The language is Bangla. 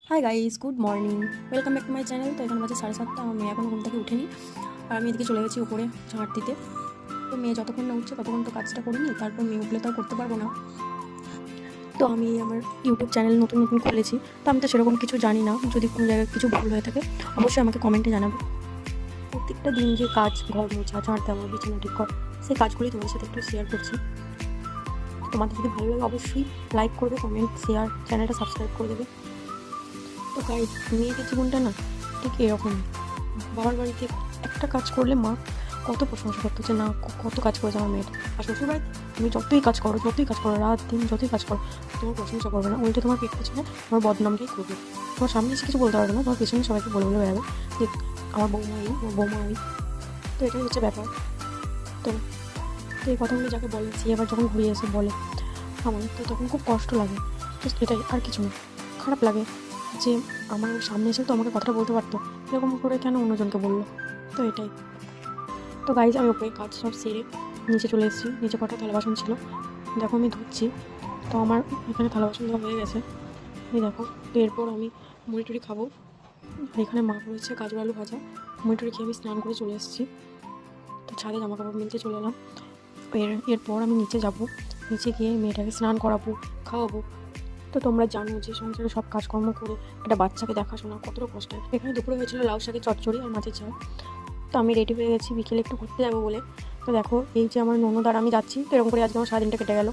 Hi guys, good morning, welcome back to my channel. তো এখন বাজে 7:30। আমার মেয়ে এখনও ঘুম থেকে উঠেনি আর আমি এদিকে চলে গেছি উপরে ঝাঁট দিতে। তো মেয়ে যতক্ষণ না উঠছে ততক্ষণ তো কাজটা করিনি, তারপর মেয়ে উঠলে তো আর করতে পারবো না। তো আমি আমার ইউটিউব চ্যানেল নতুন নতুন খুলেছি, তো আমি তো সেরকম কিছু জানি না। যদি কোনো জায়গায় কিছু ভুল হয়ে থাকে অবশ্যই আমাকে কমেন্টে জানাবে। প্রত্যেকটা দিন যে কাজ, ঘর মোছা, ঝাঁট দেওয়া, বিছানা ঠিক করা, সেই কাজগুলি তোমাদের সাথে একটু শেয়ার করছি। তোমাদের যদি ভালো লাগে অবশ্যই লাইক করবে, কমেন্ট, শেয়ার, চ্যানেলটা সাবস্ক্রাইব করে দেবে। তো গাইস, মেয়েদের জীবনটা না ঠিক এরকম। বাবার বাড়িতে একটা কাজ করলে মা কত প্রশংসা করতো যে না কত কাজ করেছে আমার মেয়েটা। আর শ্বশুরবাড়িতে তুমি যতই কাজ করো রাত দিন যতই কাজ করো, তোমার প্রশংসা করবে না, উল্টে তোমার পেট পেছনে তোমার বদনামটাই করবে। তোমার সামনে এসে কিছু বলতে পারবে না, তোমার পেছনে সবাইকে বলে বলে বেড়াবে যে আমার বৌমা এই, আমার বৌমা ওই। তো এটাই হচ্ছে ব্যাপার। তো তো এই কথাগুলো যাকে বলে সে আবার যখন ঘুরিয়ে এসে বলে আমার, তো তখন খুব কষ্ট লাগে। জাস্ট এটাই, আর কিছু না। খারাপ লাগে যে আমার সামনে এসে তো আমাকে কথাটা বলতে পারতো, এরকম করে কেন অন্যজনকে বললো। তো এটাই। তো গাইজ, আমি ওপরে কাজ সব সেরে নিচে চলে এসেছি। নিচে কটা থালা বাসন ছিল, দেখো আমি ধুচ্ছি। তো আমার এখানে থালা বাসন ধোয়া হয়ে গেছে, এই দেখো। তো এরপর আমি মুড়ি টুড়ি খাবো। আর এখানে মা করেছে গাজর আলু ভাজা। মুড়ি টুড়ি খেয়ে আমি স্নান করে চলে এসেছি। তো ছাদে জামা কাপড় মিলতে চলে এলাম। এরপর আমি নিচে যাব, নিচে গিয়ে মেয়েটাকে স্নান করাবো, খাওয়াবো। তো তোমরা জানো যে সংসারে সব কাজকর্ম করে একটা বাচ্চাকে দেখাশোনা কতটা কষ্টের। এখানে দুপুরে হয়েছিল লাউ শাকের চচ্চড়ি আর মাছের ঝাল। তো আমি রেডি হয়ে গেছি বিকেলে একটু ঘুরতে যাবো বলে। তো দেখো, এই যে আমার ননদ আর আমি যাচ্ছি, তো এরকম করে আজকে আমার সারাদিনটা কেটে গেল।